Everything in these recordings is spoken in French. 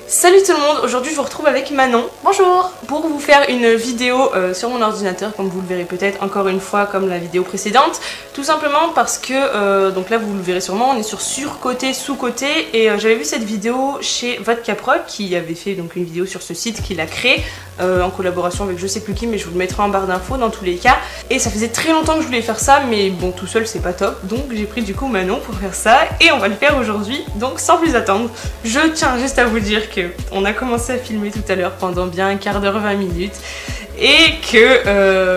Salut tout le monde, aujourd'hui je vous retrouve avec Manon. Bonjour. Pour vous faire une vidéo sur mon ordinateur, comme vous le verrez peut-être encore une fois comme la vidéo précédente. Tout simplement parce que, donc là vous le verrez sûrement, on est sur surcoté, sous-côté. Et j'avais vu cette vidéo chez Vodkaprod qui avait fait donc une vidéo sur ce site qu'il a créé en collaboration avec je sais plus qui, mais je vous le mettrai en barre d'infos dans tous les cas. Et ça faisait très longtemps que je voulais faire ça, mais bon tout seul c'est pas top. Donc j'ai pris du coup Manon pour faire ça et on va le faire aujourd'hui. Donc sans plus attendre, je tiens juste à vous dire que on a commencé à filmer tout à l'heure pendant bien un quart d'heure, 20 minutes et que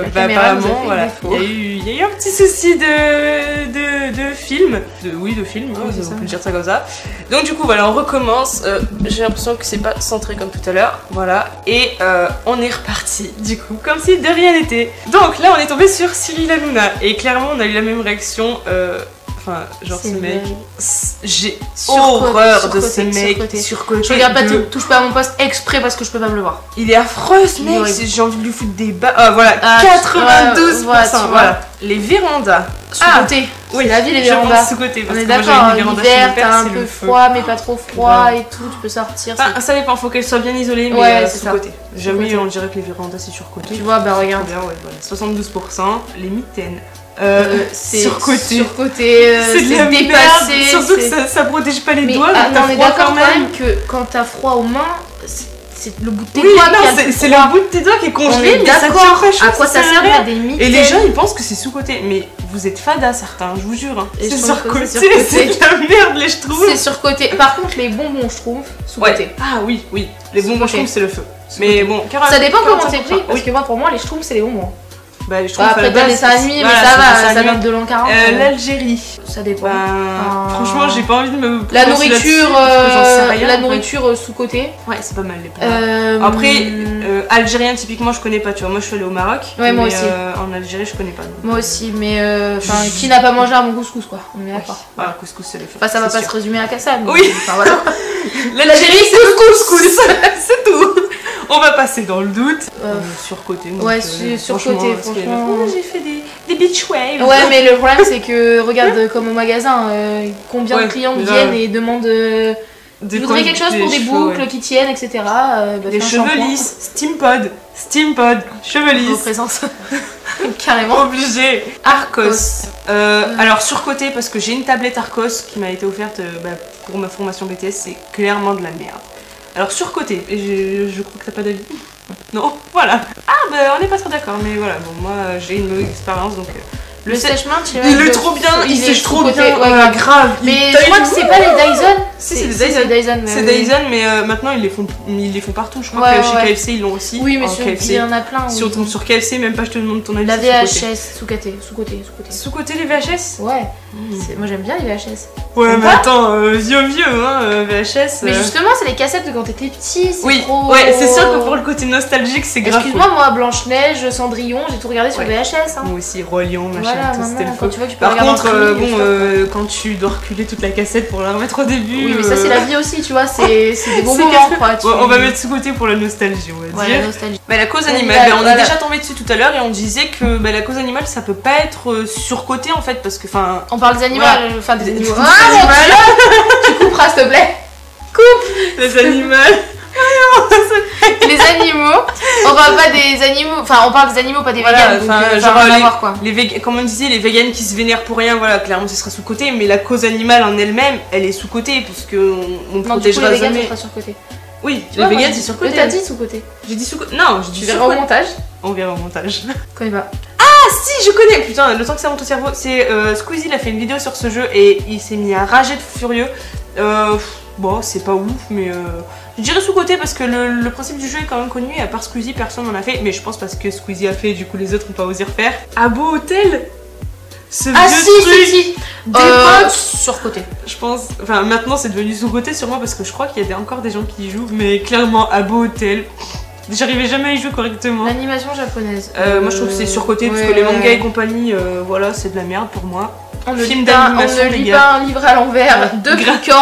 apparemment voilà, il y a eu un petit souci de film, de film, oui, on peut dire ça comme ça. Donc du coup voilà, on recommence, j'ai l'impression que c'est pas centré comme tout à l'heure, voilà, et on est reparti du coup comme si de rien n'était. Donc là on est tombé sur Cyril Hanouna et clairement on a eu la même réaction. Enfin, genre ce mec, j'ai horreur de ce mec surcoté. Je regarde pas, touche pas à mon poste exprès parce que je peux pas me le voir. Il est affreux ce mec, j'ai envie de lui foutre des bas. Voilà, 92%. Voilà, les vérandas. Sous-côté. Oui, la vie, les vérandas. Sous-côté. On est d'accord, l'hiver, t'as un peu froid, mais pas trop froid et tout, tu peux sortir. Ça dépend, faut qu'elle soit bien isolée, mais sous-côté. Jamais on dirait que les vérandas c'est surcoté. Tu vois, bah regarde. 72%, les mitaines. C'est surcoté, c'est dépassé, surtout que ça protège pas les doigts. On est d'accord quand même que quand t'as froid aux mains, c'est le bout de tes doigts c'est le bout de tes doigts qui est congelé, mais ça tient pas chaud. À quoi ça sert des mitaines? Et les gens ils pensent que c'est sous-côté, mais vous êtes fada certains, je vous jure. C'est surcoté, c'est de la merde les schtroumpfs. C'est surcoté. Par contre les bonbons schtroumpfs sous-côté. Ah oui, les bonbons schtroumpfs c'est le feu. Mais bon, ça dépend comment c'est pris, parce que moi pour moi les schtroumpfs c'est les bonbons. Bah, je trouve après t'as les dessins animés, mais ça va, ça date de l'an 40. L'Algérie. Ça dépend. Franchement, j'ai pas envie de me. La nourriture sous-côté. Ouais, c'est pas mal les plats. Après, algérien typiquement, je connais pas, tu vois. Moi je suis allée au Maroc. Ouais, moi aussi. En Algérie, je connais pas. Moi aussi, mais qui n'a pas mangé un bon couscous quoi. On est d'accord. Voilà, couscous, c'est le fait. Enfin, ça va pas se résumer à Kassam. Oui. Enfin voilà. L'Algérie, c'est le couscous. C'est tout. On va passer dans le doute. Surcoté. Ouais, surcoté, franchement. J'ai fait des beach waves. Ouais, mais le problème c'est que, regarde, comme au magasin, combien de clients viennent et demandent je voudrais quelque chose pour des boucles qui tiennent, etc. Des cheveux lisses, steampod, cheveux lisses. Présence. Carrément. Obligé. Arcos. Alors surcoté parce que j'ai une tablette Arcos qui m'a été offerte pour ma formation BTS, c'est clairement de la merde. Alors surcoté, et je crois que t'as pas d'avis. Non, voilà. Ah bah on n'est pas trop d'accord, mais voilà, bon moi j'ai une mauvaise expérience donc... Le sèche-main, il est trop bien, il sèche trop bien, grave. Mais je crois que c'est pas les Dyson. Si, c'est les Dyson. C'est Dyson, mais maintenant ils les font partout. Je crois que chez KFC ils l'ont aussi. Oui, mais il y en a plein. Si on tombe sur KFC, même pas je te demande ton avis. La VHS, sous-côté. Sous-côté les VHS? Ouais. Moi j'aime bien les VHS. Ouais, mais attends, vieux, hein, VHS. Mais justement, c'est les cassettes de quand t'étais petit. Oui, ouais, c'est sûr que pour le côté nostalgique, c'est grave. Excuse-moi, moi, Blanche-Neige, Cendrillon, j'ai tout regardé sur VHS. Moi aussi, Roi Lion, machin. C'était le feu. Par contre, quand tu dois reculer toute la cassette pour la remettre au début. Oui, mais ça c'est la vie aussi, tu vois, c'est des bons moments quoi. On va mettre sous côté pour la nostalgie, on va dire. La nostalgie. La cause animale, on est déjà tombé dessus tout à l'heure et on disait que la cause animale ça peut pas être surcoté en fait parce que enfin. On parle des animaux, enfin des animaux. Tu couperas s'il te plaît. Coupe les animaux. Les animaux, on parle pas des animaux, enfin on parle des animaux, pas des véganes. Genre comme on disait, les véganes qui se vénèrent pour rien, voilà, clairement ce sera sous côté, mais la cause animale en elle-même, elle est sous côté parce que on protégera les véganes, jamais. ça sera sur côté. Oui, les véganes c'est sur côté. T'as dit sous côté. J'ai dit sous côté. Non, j'ai dit. Tu verras au montage. On verra au montage. Je connais pas. Ah si, je connais. Putain, le temps que ça monte au cerveau, c'est Squeezie, il a fait une vidéo sur ce jeu et il s'est mis à rager de furieux. Bon, c'est pas ouf, mais je dirais sous-côté parce que le principe du jeu est quand même connu et à part Squeezie, personne n'en a fait. Mais je pense parce que Squeezie a fait et du coup les autres n'ont pas osé refaire. Habbo Hotel. Ce vieux truc d'époque. Surcoté. Je pense, enfin maintenant c'est devenu sous-côté sûrement parce que je crois qu'il y a encore des gens qui y jouent. Mais clairement, Habbo Hotel. J'arrivais jamais à y jouer correctement. L'animation japonaise. Moi je trouve que c'est surcoté parce que les mangas et compagnie, voilà, c'est de la merde pour moi. On ne lit pas un livre à l'envers de Griquant.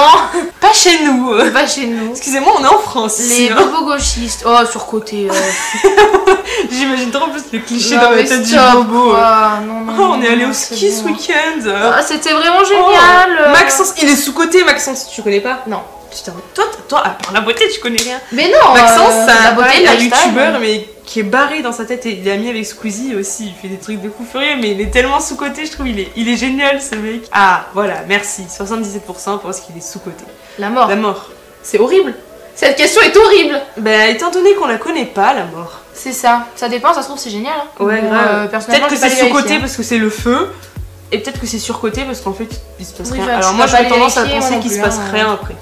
Pas chez nous. Pas chez nous. Excusez-moi, on est en France. Les bobos gauchistes. Oh, surcoté. J'imagine trop plus le cliché dans ma tête du bobo. Non, on est allé au ski ce week-end. C'était vraiment génial. Max Maxence, il est sous-côté, Maxence, tu connais pas? Non. Putain, toi, à part la beauté, tu connais rien. Mais non, Maxence, c'est un lifestyle, youtubeur, mais qui est barré dans sa tête et il est ami avec Squeezie aussi. Il fait des trucs de fou furieux, mais il est tellement sous-côté, je trouve. Il est génial, ce mec. Ah, voilà, merci. 77% pensent qu'il est sous-côté. La mort. La mort. C'est horrible. Cette question est horrible. Bah, étant donné qu'on la connaît pas, la mort. C'est ça. Ça dépend, ça se trouve, c'est génial. Hein. Ouais, grave. Personnellement, peut-être que c'est sous-côté parce que c'est le feu. Et peut-être que c'est surcoté parce qu'en fait, il se passe rien. Alors moi, j'aurais tendance à penser qu'il se passe rien après.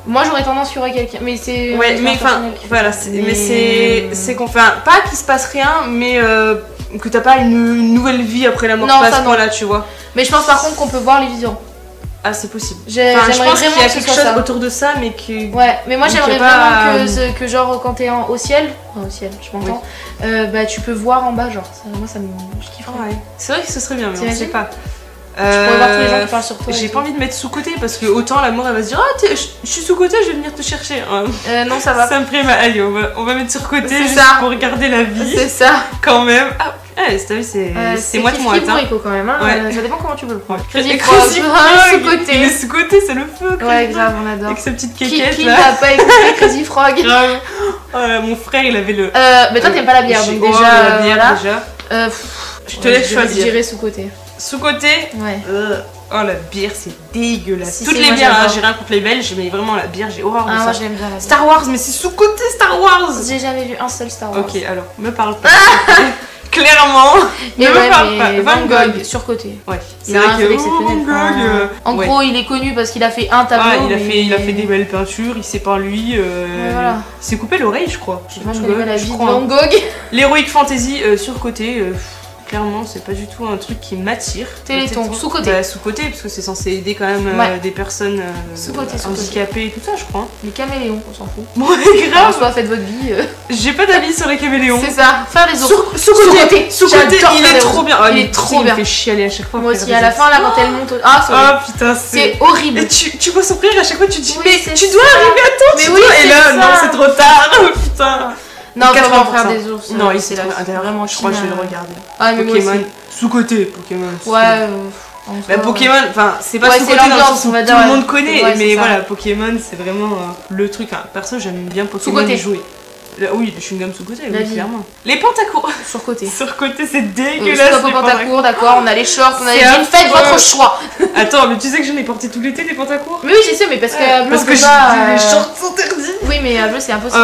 Moi j'aurais tendance qu'il y aurait quelqu'un, mais c'est. Ouais, mais enfin, voilà, mais c'est qu'on fait pas qu'il se passe rien, mais que t'as pas une nouvelle vie après la mort à ce point-là, tu vois. Mais je pense par contre qu'on peut voir les vivants. Ah, c'est possible. Je pense qu'il y a quelque chose autour de ça, mais que. Ouais, mais moi j'aimerais vraiment que genre quand t'es au ciel, je m'entends, bah tu peux voir en bas, genre. Moi ça me. Je kifferais. Ouais. C'est vrai que ce serait bien, mais on sait pas. Tu pourrais voir tous les gens qui parlent sur toi. J'ai pas envie de mettre sous-côté parce que autant la mort elle va se dire ah je suis sous-côté, je vais venir te chercher. Non, ça va. Ça me ferait mal. Allez, on va mettre sur côté juste pour regarder la vie. C'est ça. Quand même. Ah, t'as vu, c'est moite-moite. C'est quand même. Hein. Ouais. Ça dépend comment tu veux le prendre. Crazy Frog, sous-côté. Il est sous-côté, c'est le feu. Ouais, grave, on adore. Avec sa petite quéquette qui là. Qui n'a pas écouté Crazy Frog. Grave. Mon frère il avait le. Mais toi t'aimes pas la bière donc déjà. La bière déjà. Je te laisse choisir. Je dirais sous-côté. Sous-côté? Ouais. Oh la bière c'est dégueulasse. Toutes les bières, j'ai rien contre les belges, mais vraiment la bière j'ai horreur de ça. Moi j'aime bien la bière. Star Wars, mais c'est sous-côté Star Wars. J'ai jamais vu un seul Star Wars. Ok, alors me parle pas. Clairement. Ne me parle pas. Van Gogh surcôté. Ouais. C'est vrai que Van Gogh. En gros il est connu parce qu'il a fait un tableau. Il a fait des belles peintures, il s'est peint lui. Voilà. Il s'est coupé l'oreille je crois. Moi je connais pas la vie de Van Gogh. L'Heroic Fantasy surcoté. Clairement, c'est pas du tout un truc qui m'attire. Téléthon, sous-côté. Bah, sous-côté, parce que c'est censé aider quand même des personnes handicapées et tout ça, je crois. Les caméléons, on s'en fout. Ouais, grave. Soit faites votre vie. J'ai pas d'avis sur les caméléons. C'est ça, faire les autres. Sous-côté, il est trop bien. Il est trop bien. Il me fait chialer à chaque fois. Moi aussi, à la fin, là, quand elle monte. Ah putain, c'est horrible. Et tu vois son frère à chaque fois, tu te dis, mais tu dois arriver à temps. Mais oui, et là, non, c'est trop tard. Putain. Non, vraiment frère des ours. Non, il c'est vraiment, je crois que je vais le regarder. Ah, mais Pokémon, sous-côté, Pokémon. Ouais. Bah, Pokémon, enfin, c'est pas sous-côté dans le sens où tout le monde connaît, mais voilà, Pokémon, c'est vraiment le truc. Perso, j'aime bien Pokémon jouer. Oui, le chewing-gum sous-côté, clairement. Les pantacours. Sur-côté. Sur-côté, c'est dégueulasse. Stop aux pantacours, d'accord, on a les shorts, on a les jeans, faites votre choix. Attends, mais tu sais que j'en ai porté tout l'été des pantacours? Mais oui, j'ai sais, mais parce que parce que les shorts sont interdits. Oui, mais à bleu, c'est impossible.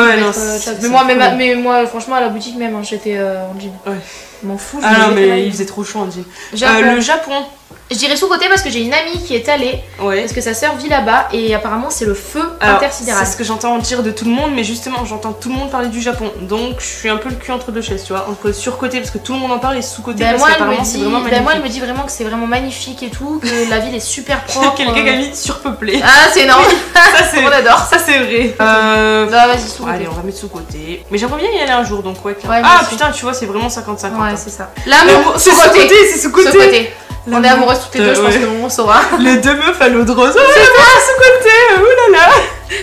Mais moi, franchement, à la boutique même, j'étais en jean. Ouais. Je m'en fous. Ah non, mais il faisait trop chaud en jean. Le Japon. Je dirais sous-côté parce que j'ai une amie qui est allée, parce que sa sœur vit là-bas et apparemment c'est le feu intersidéral. C'est ce que j'entends dire de tout le monde, mais justement j'entends tout le monde parler du Japon, donc je suis un peu le cul entre deux chaises, tu vois, entre sur-côté parce que tout le monde en parle et sous-côté parce qu'apparemment c'est vraiment magnifique. Moi elle me dit vraiment que c'est vraiment magnifique et tout, que la ville est super propre. Quelqu'un qui a mis surpeuplé. Ah c'est énorme. Ça c'est on adore. Ça c'est vrai. Vas-y sous-côté. Allez on va mettre sous-côté. Mais j'aimerais bien y aller un jour donc ah putain tu vois c'est vraiment 50-50. Ouais c'est ça. L'amour c'est sous-côté, c'est sous-côté. On est amoureuses toutes les deux, je pense que on saura. Les deux meufs à l'eau de rose. Sous-côté, oulala.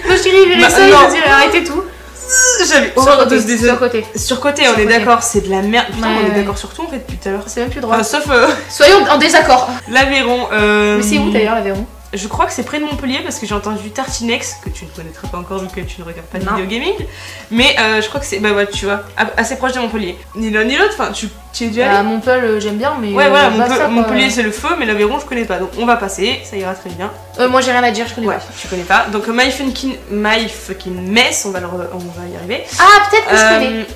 Moi je dirais, il verrait ça, je dirais arrêtez tout. J'avais horreur de se décider. Sur-côté. Sur-côté, on est d'accord, c'est de la merde. Putain, on est d'accord sur tout en fait depuis tout à l'heure. C'est même plus drôle. Sauf. Soyons en désaccord. L'Aveyron. Mais c'est où d'ailleurs l'Aveyron? Je crois que c'est près de Montpellier parce que j'ai entendu Tartinex, que tu ne connaîtrais pas encore vu que tu ne regardes pas de vidéo gaming. Mais je crois que c'est, bah ouais, tu vois, assez proche de Montpellier. Ni l'un ni l'autre, enfin, tu es déjà allé? Montpellier, j'aime bien, mais. Ouais, voilà, Montpellier c'est le feu, mais l'Aveyron je connais pas. Donc on va passer, ça ira très bien. Moi j'ai rien à dire, je connais pas. Tu connais pas. Donc My Fucking Mess, on va y arriver. Ah, peut-être que je connais.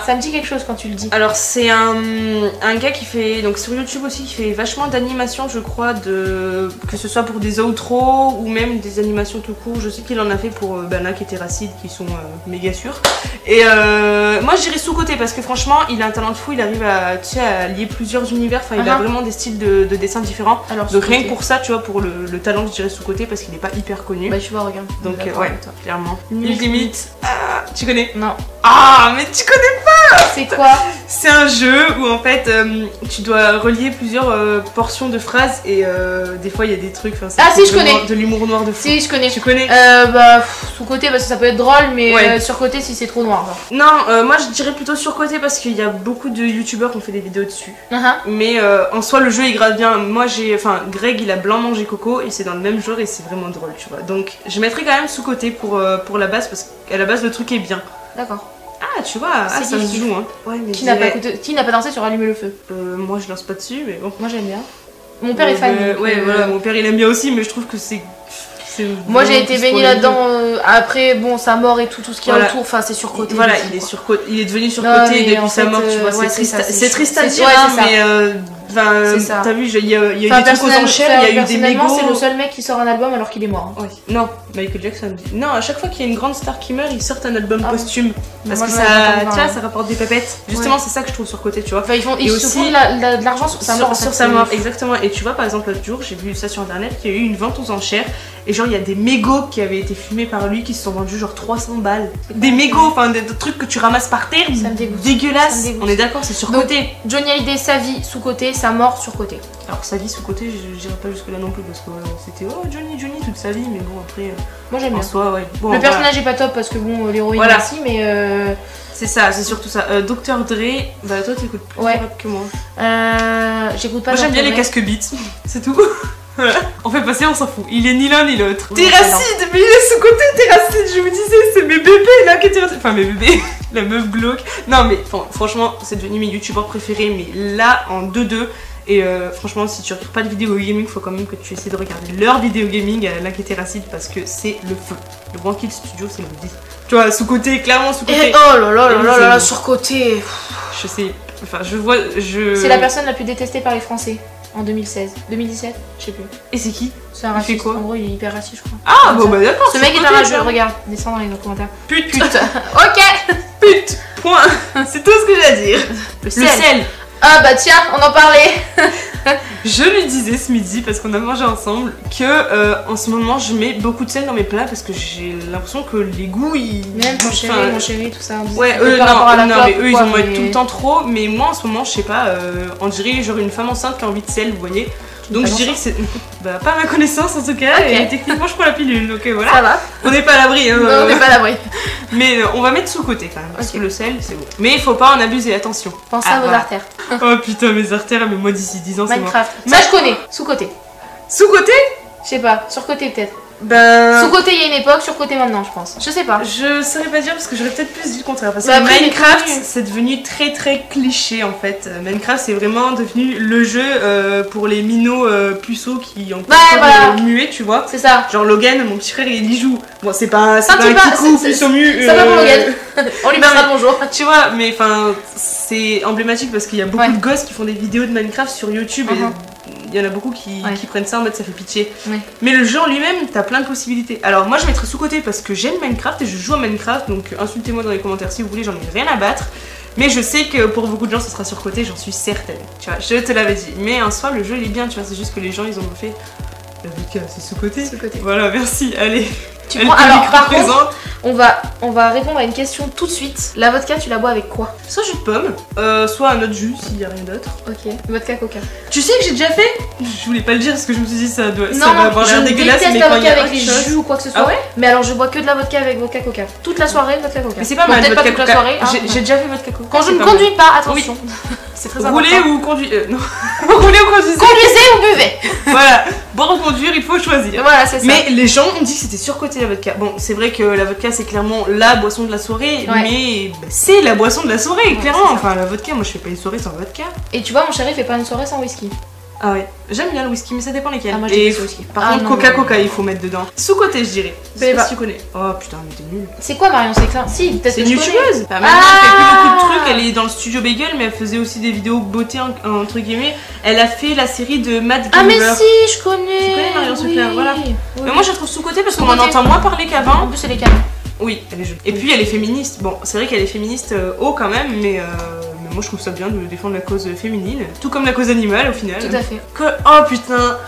Ça me dit quelque chose quand tu le dis. Alors c'est un gars qui fait, donc sur YouTube aussi, qui fait vachement d'animations je crois, que ce soit pour des outros ou même des animations tout court. Je sais qu'il en a fait pour Bana et Terracid qui sont méga sûrs. Et moi je dirais sous-côté parce que franchement il a un talent de fou, il arrive à lier plusieurs univers, enfin il a vraiment des styles de dessin différents. Alors, donc rien que pour ça tu vois, pour le talent je dirais sous-côté parce qu'il est pas hyper connu. Bah tu vois regarde. Donc ouais, clairement. Limite. Tu connais? Non. Ah mais tu connais pas. C'est quoi? C'est un jeu où en fait tu dois relier plusieurs portions de phrases et des fois il y a des trucs. Ah si, je connais. De l'humour noir de fou. Si, je connais. Tu connais? Bah sous-côté parce que ça peut être drôle, mais sur-côté si c'est trop noir. Genre. Non, moi je dirais plutôt sur-côté parce qu'il y a beaucoup de youtubeurs qui ont fait des vidéos dessus. Mais en soi le jeu il grave bien. Moi Greg il a blanc mangé coco et c'est dans le même genre et c'est vraiment drôle, tu vois. Donc je mettrais quand même sous-côté pour la base parce qu'à la base le truc est bien. D'accord. Ah tu vois, ça se joue hein. Ouais, mais qui n'a pas dansé sur Allumer le feu? Moi je danse pas dessus mais bon. Moi j'aime bien. Mon père est fan. Ouais voilà, mon père il aime bien aussi mais je trouve que c'est... Moi j'ai été baignée là-dedans après bon sa mort et tout ce qui est autour, enfin c'est surcoté. Voilà, il est devenu surcoté depuis sa mort, tu vois, c'est triste à dire mais t'as vu, il y a eu des trucs aux enchères, il y a eu des mégots. C'est le seul mec qui sort un album alors qu'il est mort. Ouais. Non, Michael Jackson. Non, à chaque fois qu'il y a une grande star qui meurt, il sort un album posthume parce que ça rapporte des pépettes. Justement, c'est ça que je trouve surcoté, tu vois. Enfin, ils se font de l'argent sur sa mort. Sur sa mort, exactement. Et tu vois, par exemple, l'autre jour, j'ai vu ça sur internet, qu'il y a eu une vente aux enchères. Et genre il y a des mégots qui avaient été fumés par lui qui se sont vendus genre 300 balles. Des mégots, enfin des trucs que tu ramasses par terre, dégueulasse. On est d'accord, c'est surcoté. Johnny Hallyday, sa vie sous-côté, sa mort sur-côté. Alors sa vie sous-côté, je dirais pas jusque là non plus parce que c'était Johnny toute sa vie, mais bon après. Moi j'aime bien. Soi, ouais. Bon, le personnage est pas top parce que bon l'héroïne aussi, mais c'est ça, c'est surtout ça. Dr Dre, bah toi t'écoutes plus rap que moi. J'écoute pas. Moi j'aime bien les casques beats, c'est tout. Voilà. On fait passer, on s'en fout. Il est ni l'un ni l'autre. Terracide, mais il est sous-côté Terracide, je vous disais, c'est mes bébés là qui est Terracide. Enfin mes bébés, la meuf glauque. Non mais franchement, c'est devenu mes youtubeurs préférés, mais là en 2-2. Et franchement, si tu regardes pas de vidéo gaming, faut quand même que tu essaies de regarder leur vidéo gaming à l'un qui est Terracide parce que c'est le feu. Le One Kill Studio, c'est le dit. Tu vois, sous-côté, clairement sous-côté. Oh là là, sur-côté. Je sais, enfin je vois, C'est la personne la plus détestée par les Français. En 2016, 2017, je sais plus. Et c'est qui? C'est un raciste. En gros, il est hyper raciste, je crois. Ah, bon, bah d'accord. Ce mec est un rageux, regarde, descends dans les commentaires. Pute. Ok. Pute. Point. C'est tout ce que j'ai à dire. Le sel. Ah bah tiens, on en parlait. Je lui disais ce midi parce qu'on a mangé ensemble que en ce moment je mets beaucoup de sel dans mes plats parce que j'ai l'impression que les goûts ils... Même mon chéri, tout ça. Ouais, eux non mais eux ils en mettent tout le temps trop, mais moi en ce moment je sais pas, on dirait genre une femme enceinte qui a envie de sel, vous voyez. Donc je dirais que c'est... Bah pas à ma connaissance en tout cas, et techniquement je prends la pilule, donc voilà. Ça va. On n'est pas à l'abri hein. Non, on n'est pas à l'abri. Mais on va mettre sous-côté quand même, parce que le sel c'est bon. Mais il faut pas en abuser, attention. Pensez à vos artères. Oh putain mes artères, mais moi d'ici 10 ans c'est mort. Minecraft. Ça je connais, sous-côté. Sous-côté? Je sais pas, sur-côté peut-être. Ben... Sous-côté il y a une époque, sur-côté maintenant je pense. Je sais pas. Je saurais pas dire parce que j'aurais peut-être plus dit le contraire. Parce que Minecraft c'est devenu très très cliché en fait. Minecraft c'est vraiment devenu le jeu pour les minots puceaux qui ont pas muet, tu vois. C'est ça. Genre Logan, mon petit frère il y joue. Bon c'est pas un kikou puceau mu. Ça va pour Logan. On lui passera le bonjour. Tu vois, mais enfin c'est emblématique parce qu'il y a beaucoup de gosses qui font des vidéos de Minecraft sur YouTube et il y en a beaucoup qui prennent ça en mode ça fait pitié. Mais le jeu en lui-même, t'as plein de possibilités. Alors moi je mettrais sous-côté parce que j'aime Minecraft et je joue à Minecraft, donc insultez-moi dans les commentaires si vous voulez, j'en ai rien à battre. Mais je sais que pour beaucoup de gens ce sera sur-côté, j'en suis certaine. Tu vois, je te l'avais dit. Mais en soi le jeu il est bien, tu vois, c'est juste que les gens ils ont fait... La vodka c'est sous-côté. Voilà, merci, allez. Tu prends... Alors par contre, on va répondre à une question tout de suite. La vodka, tu la bois avec quoi? Soit jus de pomme, soit un autre jus s'il y a rien d'autre. Ok, vodka coca. Tu sais que j'ai déjà fait? Je voulais pas le dire parce que je me suis dit ça va avoir l'air dégueulasse. Mais quand il y a avec les jus ou quoi que ce soit. Mais alors je bois que de la vodka avec vodka coca. Toute la soirée, vodka coca. Mais c'est pas mal, peut-être pas toute la soirée. J'ai déjà fait vodka coca. Quand je ne conduis pas, attention. C'est très important. Rouler ou conduire. Non. Rouler ou conduire. Conduisez ou buvez. Voilà. Boire ou conduire, il faut choisir. Voilà, c'est ça. Mais les gens ont dit que c'était surcoté la vodka. Bon, c'est vrai que la vodka c'est clairement la boisson de la soirée, mais c'est la boisson de la soirée, clairement. Enfin, la vodka, moi je fais pas une soirée sans vodka. Et tu vois, mon chéri fait pas une soirée sans whisky. Ah ouais, j'aime bien le whisky, mais ça dépend lesquels. Ah, moi, et whisky. Par contre, Coca-Cola, il faut mettre dedans. Sous-côté, je dirais. Je sais pas si tu connais. Oh putain, mais t'es nul. C'est quoi Marion? C'est ça? Si, peut-être. C'est une youtubeuse. Maintenant, elle fait plus beaucoup de trucs. Elle est dans le studio Bagel, mais elle faisait aussi des vidéos beauté, entre guillemets. Elle a fait la série de Mad Gamer. Ah, mais si, je connais. Tu connais Marion Seclair, voilà. Mais moi, je la trouve sous-côté parce qu'on en entend moins parler qu'avant. En plus, elle est calme. Oui, elle est jolie. Et puis, elle est féministe. Bon, c'est vrai qu'elle est féministe haut quand même, mais. Moi je trouve ça bien de défendre la cause féminine, tout comme la cause animale au final. Tout à fait. Oh putain,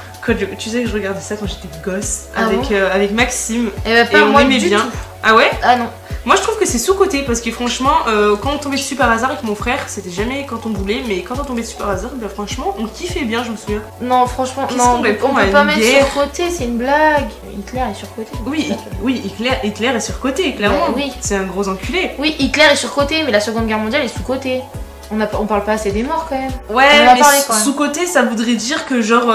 tu sais que je regardais ça quand j'étais gosse avec Maxime et on aimait bien. Ah ouais? Ah non. Moi je trouve que c'est sous-côté parce que franchement, quand on tombait dessus par hasard avec mon frère, c'était jamais quand on voulait, mais quand on tombait dessus par hasard, ben, franchement, on kiffait bien, je me souviens. Non, franchement, non, on peut pas mettre surcoté, c'est une blague. Hitler est surcoté. Oui, Hitler est surcoté, clairement. Oui. C'est un gros enculé. Oui, Hitler est surcoté, mais la Seconde Guerre mondiale est sous-côté. On parle pas assez des morts quand même. Ouais, mais sous-côté, ça voudrait dire que genre,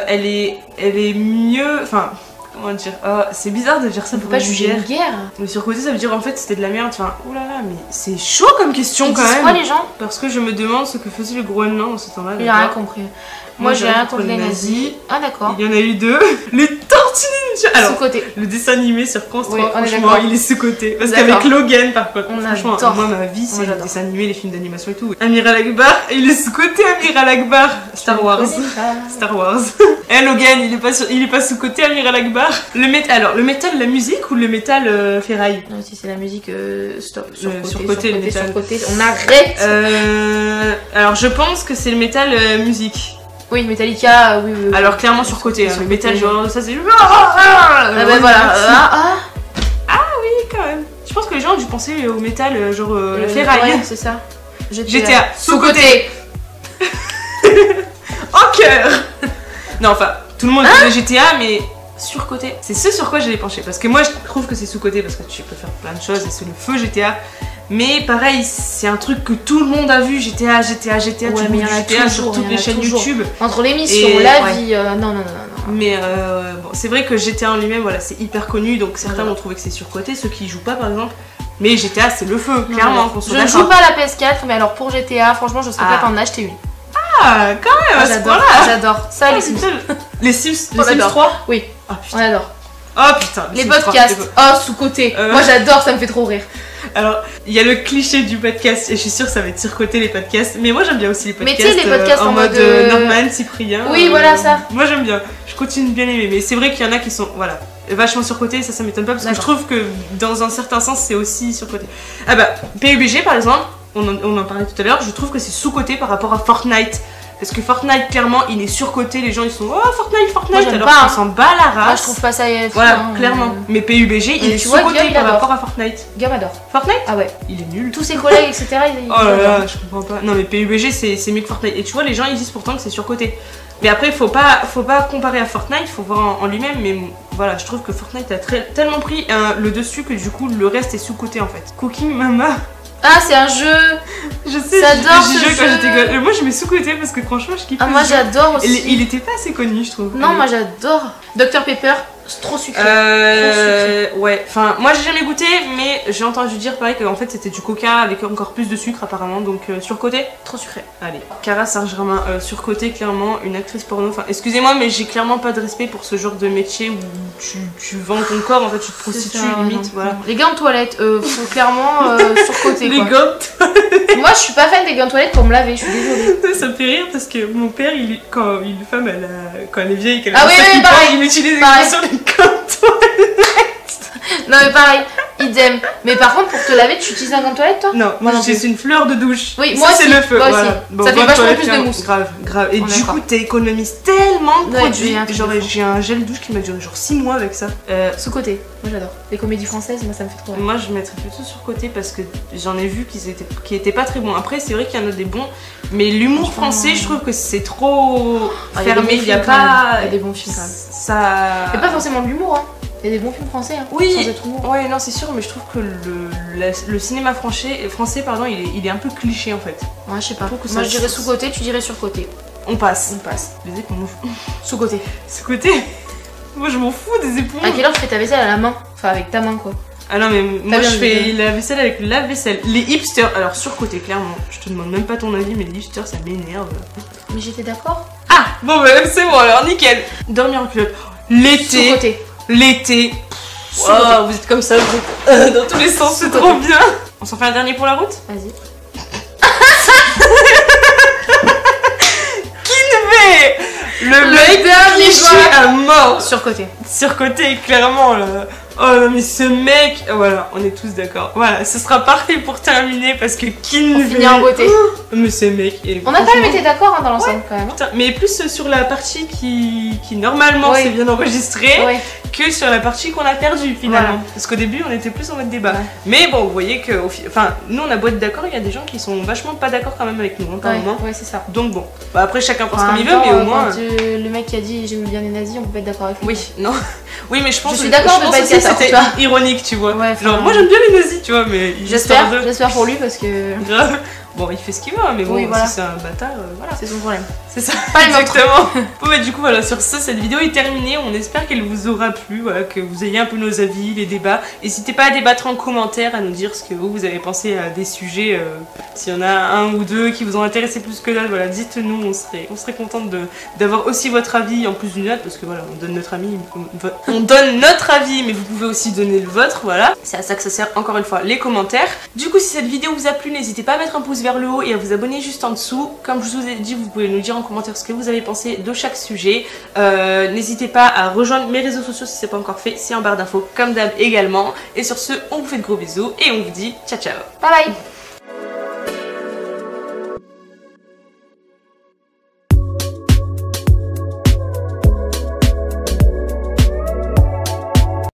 elle est mieux. Enfin. Comment dire, c'est bizarre de dire ça pour pas juger une guerre. Mais sur côté ça veut dire en fait c'était de la merde. Enfin, oulala, mais c'est chaud comme question quand même. Quoi les gens? Parce que je me demande ce que faisait le Groenland en ce temps-là. J'ai rien compris. Moi j'ai rien contre les nazis. Ah d'accord. Il y en a eu deux. Les Tortues Ninja. Alors, sous-côté. Le dessin animé sur France 3, franchement, il est sous-côté. Parce qu'avec qu'avec Logan par contre, franchement, moi ma vie c'est les dessins animés, les films d'animation et tout. Amiral Akbar, il est sous-côté Amiral Akbar. Star Wars. Star Wars. Logan, il est pas sous-côté Amiral Akbar. Alors, le métal, la musique ou le métal ferraille? Non, si c'est la musique, stop. Sur-côté, le métal. On arrête. Alors, je pense que c'est le métal musique. Oui, Metallica, oui. Alors, clairement sur-côté, le métal, genre, ça c'est. Ah, ben voilà. Ah oui, quand même. Je pense que les gens ont dû penser au métal, genre la ferraille. Ouais, c'est ça. GTA, sous-côté. En cœur. Non, enfin, tout le monde connaît GTA, mais sur-côté. C'est ce sur quoi j'allais pencher. Parce que moi, je trouve que c'est sous-côté parce que tu peux faire plein de choses et c'est le feu GTA. Mais pareil, c'est un truc que tout le monde a vu, GTA, ouais, tu vois GTA sur toutes les chaînes YouTube. Entre l'émission, la vie, non. Mais bon, c'est vrai que GTA en lui-même, voilà, c'est hyper connu, donc certains vont trouver que c'est surcoté, ceux qui y jouent pas par exemple. Mais GTA, c'est le feu, clairement. Je ne joue pas à la PS4, mais alors pour GTA, franchement, je serais prête à en acheter une. Ah, quand même, à ce point-là. J'adore. Ça, les Sims. Les Sims 3 Oui, on adore. Oh putain, les podcasts, sous-côté. Moi j'adore, ça me fait trop rire. Alors, il y a le cliché du podcast et je suis sûre que ça va être surcoté les podcasts. Mais moi j'aime bien aussi les podcasts. Mais tu sais, les podcasts en mode Norman, Cyprien. Oui, voilà ça. Moi j'aime bien. Je continue de bien aimer. Mais c'est vrai qu'il y en a qui sont, voilà, vachement surcoté. Ça m'étonne pas parce que je trouve que dans un certain sens c'est aussi surcoté. Ah bah, PUBG par exemple, on en parlait tout à l'heure. Je trouve que c'est sous-coté par rapport à Fortnite. Parce que Fortnite, clairement, il est surcoté, les gens ils sont Fortnite, alors qu'on s'en bat la race. Moi je trouve pas ça. Voilà, clairement. Mais PUBG, il est sous-coté par rapport à Fortnite. Gam adore. Fortnite? Ah ouais. Il est nul. Tous ses collègues, etc. Oh là là, je comprends pas. Non mais PUBG c'est mieux que Fortnite. Et tu vois, les gens ils disent pourtant que c'est surcoté. Mais après, faut pas comparer à Fortnite, faut voir en lui-même. Mais voilà, je trouve que Fortnite a tellement pris le dessus que du coup, le reste est sous-coté en fait. Cooking Mama. Ah, c'est un jeu. Je sais, j'adore ce jeu. Quand jeu. j'étais gosse. Moi, je mets sous-côté parce que franchement, je kiffe. Ah, moi, j'adore aussi. Il était pas assez connu, je trouve. Non, moi, j'adore. Dr Pepper, c'est trop sucré. Ouais. Enfin, moi, j'ai jamais goûté, mais j'ai entendu dire pareil qu'en fait, c'était du coca avec encore plus de sucre apparemment. Donc, surcoté. Trop sucré. Allez. Cara Saint-Germain, surcoté, clairement, une actrice porno. Enfin, excusez-moi, mais j'ai clairement pas de respect pour ce genre de métier où tu vends ton corps, en fait, tu te prostitues limite. Voilà. Les gants de toilette, faut clairement surcoté. Les gants de toilette. Moi, je suis pas fan des gants de toilette pour me laver, je suis désolée. Ça me fait rire parce que mon père, quand une femme, quand elle est vieille, qu'elle a il utilise sur les gants de toilette. Non mais pareil, idem. Mais par contre, pour te laver, tu utilises un gant de toilette toi? Non, moi j'utilise une fleur de douche. Oui, moi aussi, c'est le feu. Moi voilà. aussi. Bon, ça fait vachement plus de mousse. Grave. Et du coup, t'économises tellement de produits. Genre, j'ai j'ai un gel douche qui m'a duré genre 6 mois avec ça. Sous-côté, moi j'adore. Les comédies françaises, moi ça me fait trop rire. Moi je mettrais plutôt sur côté parce que j'en ai vu qui étaient pas très bons. Après, c'est vrai qu'il y en a des bons, mais l'humour français, je trouve que c'est trop fermé. Il y a pas. Il y a des bons films quand même. Ça. Il y a pas forcément de l'humour, hein. Il y a des bons films français, hein, oui, sans être humour. Ouais, non, c'est sûr, mais je trouve que le cinéma français, pardon, il est un peu cliché en fait. Ouais, je sais pas. Moi je dirais sous-côté, tu dirais sur-côté. On passe. Les éponges. Sous-côté. Sous-côté. Moi je m'en fous des éponges. À quelle heure tu fais ta vaisselle à la main? Enfin, avec ta main quoi. Ah non, mais moi je fais la vaisselle avec le lave-vaisselle. Les hipsters, alors sur-côté, clairement. Je te demande même pas ton avis, mais les hipsters ça m'énerve. Mais j'étais d'accord. Ah, bon, bah c'est bon alors, nickel. Dormir en culotte. L'été. Sous-côté. L'été. Wow, vous êtes comme ça, vous êtes dans tous les sens, c'est trop bien. On s'en fait un dernier pour la route? Vas-y. Le mec cliché à mort. Surcoté. Surcoté, clairement. Oh non mais ce mec, voilà, on est tous d'accord. Voilà, ce sera parfait pour terminer parce que Kin on finit en beauté. Mais ce mec, on n'a pas été d'accord dans l'ensemble quand même. Putain, mais plus sur la partie qui normalement s'est bien enregistrée que sur la partie qu'on a perdue finalement. Parce qu'au début on était plus en mode débat. Mais bon, vous voyez que, enfin, nous on a beau être d'accord, il y a des gens qui sont vachement pas d'accord quand même avec nous, quand même. Ouais, c'est ça. Donc bon, bah, après chacun pense comme il veut, mais au moins. Le mec qui a dit j'aime bien les nazis, on peut pas être d'accord avec lui. Oui, non. Oui, mais je pense suis d'accord de pas être d'accord, c'était ironique, tu vois. Ouais, genre, moi j'aime bien les nazis, tu vois, mais. J'espère pour lui parce que. Grave. Bon, il fait ce qu'il veut, mais bon, voilà. si c'est un bâtard, voilà. C'est son problème. C'est ça, pas exactement. Bon, bah, du coup, voilà, sur ce, cette vidéo est terminée. On espère qu'elle vous aura plu, voilà, que vous ayez un peu nos avis, les débats. N'hésitez pas à débattre en commentaire, à nous dire ce que vous avez pensé à des sujets. S'il y en a un ou deux qui vous ont intéressé plus que d'autres, voilà, dites-nous, on serait contente d'avoir aussi votre avis en plus d'une note, parce que voilà, on donne notre avis, mais vous pouvez aussi donner le vôtre, voilà. C'est à ça que ça sert, encore une fois, les commentaires. Du coup, si cette vidéo vous a plu, n'hésitez pas à mettre un pouce vers le haut et à vous abonner juste en dessous. Comme je vous ai dit, vous pouvez nous dire en commentaire ce que vous avez pensé de chaque sujet. N'hésitez pas à rejoindre mes réseaux sociaux si c'est pas encore fait, c'est en barre d'infos comme d'hab également. Et sur ce, on vous fait de gros bisous et on vous dit ciao ciao. Bye bye.